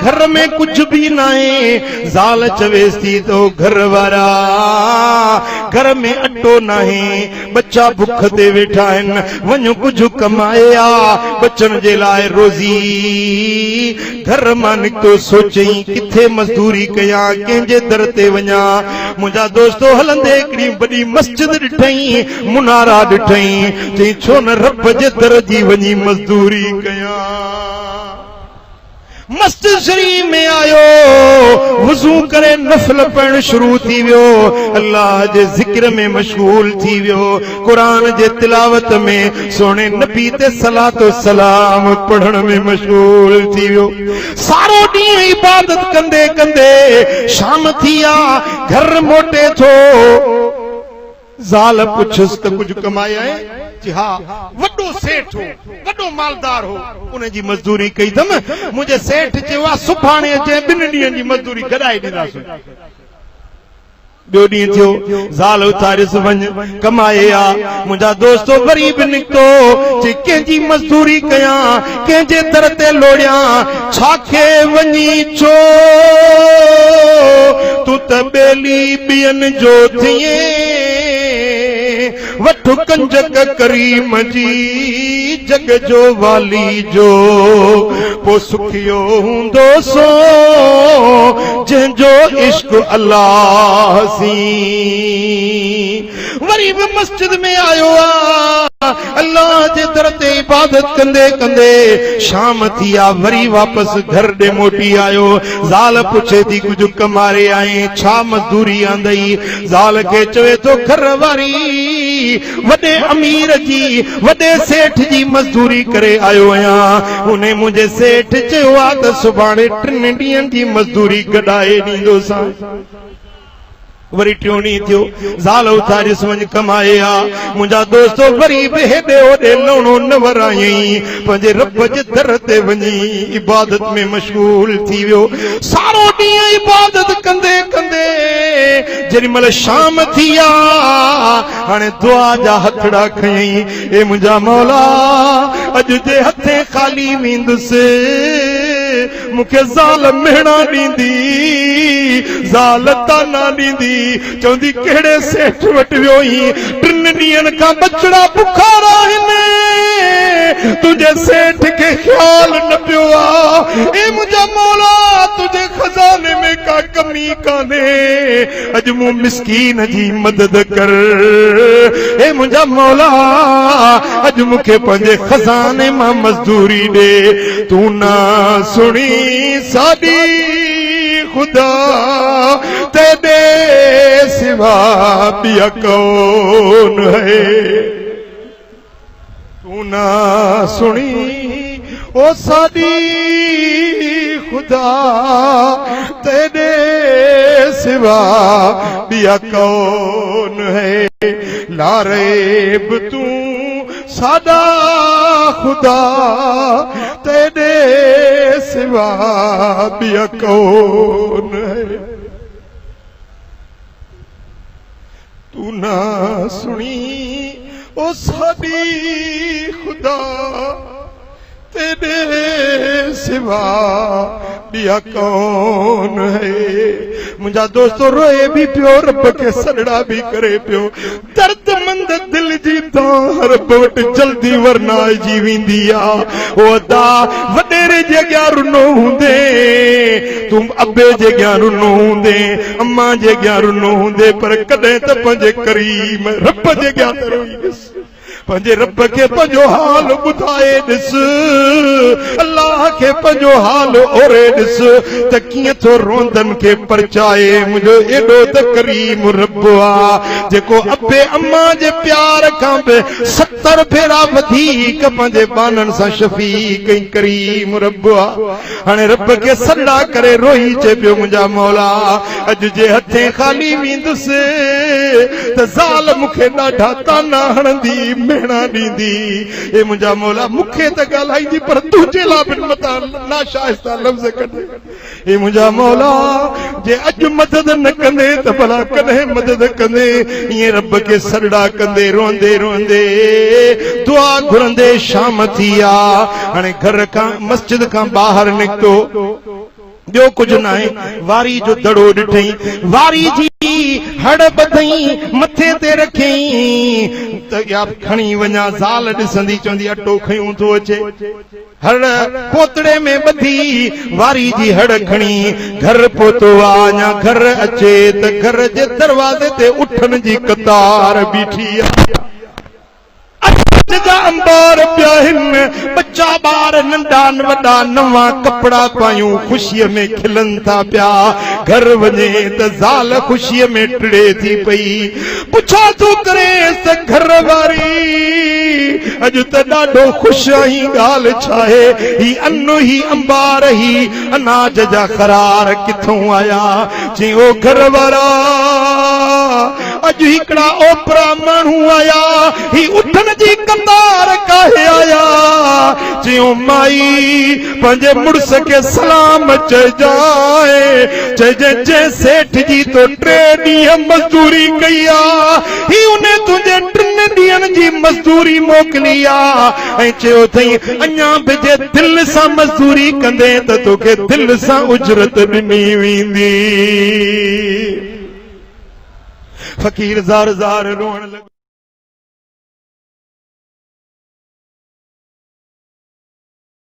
घर में कुछ भी ना है ज़ाल चवेस थी तो घर वारा घर में अटो ना है बच्चा भुख ते वेठा आहिनि वञो कुछ कमाया बचन जे लाइ रोज़ी घर मां निकतो सोचई किथे मजदूरी कया कंहिंजे दर ते वञा मुंहिंजा दोस्तो हलंदे हिकिड़ी वॾी मस्जिद ॾिठई मुनारा ॾिठई चई छो न रब जे दर जी वञी मजदूरी कया मस्जिद शरीफ में आयो वुज़ू करे नफल पढ़ण शुरू थी वियो अल्लाह जे जिक्र में मशगूल थी वियो कुरान जे तिलावत में सोने नबी ते सलातो सलाम पढ़ण में मशगूल थी वियो सारो ॾींहुं इबादत कंदे कंदे शाम थी आ घर मोटे थो ज़ाल पुछस त कुछ कमाया है जी हाँ वड्डो सेठ हो वड्डो मालदार हो उन जी मजदूरी कई दम मुझे सेठ चयो सुभाणे अचे 2 ॾींहंनि जी मजदूरी गॾाए ॾींदासीं ॿियो ॾींहुं थियो ज़ाल उथारियसि वञ कमाए आ मुंहिंजा दोस्तो वरी बि निकितो चई कंहिंजी मजदूरी कयां कंहिंजे दर ते लोड़ियां छाखे वञी चो तूं त ॿेली ॿियनि जो थिए वठ कंजक करीम जी जग जो वाली जो पो सुखियो हूंदो सो जंहिंजो इश्क अल्लाह सी वरी बि मस्जिद में आयो आ अल्लाह जे दर ते इबादत कंदे कंदे शाम थी आ वरी वापस घर ॾे मोटी आयो ज़ाल पुछे थी कुछ कमारे आए छा मजदूरी आंदई ज़ाल खे चवे थो घर वारी वॾे अमीर जी वॾे सेठ जी मजदूरी करे आयो आहियां उन मुंहिंजे सेठ चयो आहे त सुभाणे 3 ॾींहंनि जी मजदूरी गॾाए ॾींदोसां वरी टियों ॾींहुं थियो ज़ाल उथारियसि वञ कमाए आ मुंहिंजा दोस्तो वरी बि हेॾे होॾे लवणो न वरायई पंहिंजे रब जे दर ते वञी इबादत में मशगूल थी वियो सारो ॾींहुं इबादत कंदे कंदे जेॾी महिल शाम थी आ हाणे दुआ जा हथड़ा खयई ए मुंहिंजा मौला अॼु जे हथे ख़ाली वेंदुसि मूंखे ज़ाल मेहणा ॾींदी ज़ाल ताना ॾींदी चवंदी कहिड़े सेठ वटि वियो ई 3 ॾींहंनि खां बचड़ा बुखार आहिनि तुंहिंजे सेठ खे ख़्याल न पियो आहे ए मुंहिंजा मौला तुंहिंजे खज़ाने में का कमी कान्हे अॼु मूं मिस्कीन जी मदद कर ए मुंहिंजा मौला अॼु मूंखे पंहिंजे खज़ाने मां मजदूरी ॾे तूं न सुणी साडी खुदा तेरे सिवा पिया कौन है तू ना सुनी ओ साडी खुदा तेरे सिवा पिया कौन है लारेब तू सादा खुदा तेरे सिवा पिया कौन है तू ना सुनी ओ साडी खुदा तेरे सिवा बिया कौन है मुंहिंजा दोस्तो रोए भी पियो रब के सड़ड़ा भी करे पियो दर्दमंद दिल जी तां रब वटि जल्दी वरना जी वेंदी आ ओ अदा वडेरे जे अॻियां रुनो हूंदे तूं अबे जे अॻियां रुनो हूंदे अम्मा जे अॻियां रुनो हूंदे पर कॾहिं त पंहिंजे करीम रब जे अॻियां रोईंदुसि पंहिंजे रब खे पंहिंजो हाल ॿुधाए ॾिस अल्लाह खे पंहिंजो हाल ओरे ॾिस त कीअं थो रोंदनि खे परचाए मुंहिंजो एॾो त करीम रब आ जेको अबे अम्मा जे प्यार खां बि 70 भेरा वधीक पंहिंजे बाननि सां शफ़ीक ऐं करीम रब आ हाणे रब खे सॾा करे रोई चए पियो मुंहिंजा मौला अॼु जे हथे ख़ाली वेंदुसि त ज़ाल मूंखे ॾाढा ताना हणंदी मेहणा ॾींदी ए मुंहिंजा मौला मूंखे त ॻाल्हाईंदी पर तुंहिंजे लाइ बि मता नाशाइस्ता लफ़्ज़ कढे ए मुंहिंजा मौला जे अॼु मदद न कंदे त भला कॾहिं मदद कंदे ईअं रब खे सॾा कंदे रोंदे रोंदे दुआ घुरंदे शाम थी आ हाणे घर खां मस्जिद खां ॿाहिरि निकितो ॿियो कुझु न आहे। वारी जो दड़ो ॾिठई, वारी जी हड़ ॿधई, मथे ते रखियई त या खणी वञा, ज़ाल ॾिसंदी चवंदी अटो खयूं थो अचे। हड़ पोतड़े में ॿधी, वारी जी हड़ खणी घर पहुतो आहे, अञा घर अचे त घर जे दरवाज़े ते उठनि जी कतार बीठी आहे। अंबार पिया आहिनि, बच्चा ॿार नंढा वॾा नवां कपिड़ा पायूं ख़ुशीअ में खिलनि था पिया। घर वञे त ज़ाल ख़ुशीअ में टिड़े थी पई। पुछा तूं करे त घर वारी अॼु त ॾाढो ख़ुशि आहीं, ॻाल्हि छा आहे? ही अनु ही अंबार ही अनाज जा क़रार किथां आया? चई ओ घर वारा, अॼु हिकिड़ा ओपरा माण्हू आया, ही उठनि जी कतार काहे आया? चयो माई पंहिंजे मुड़ुस खे सलाम चइजाए, चइजे जे सेठ जी तो 3 ॾींहं मज़दूरी कई आ, ही उन तुंहिंजे 3 ॾींहंनि जी मज़दूरी मोकिली आ। ऐं चयो अथई अञा बि जे दिलि सां मज़दूरी कंदे त तोखे दिलि सां उजरत ॾिनी वेंदी। फ़क़ीर ज़ार ज़ार रोअण लॻो।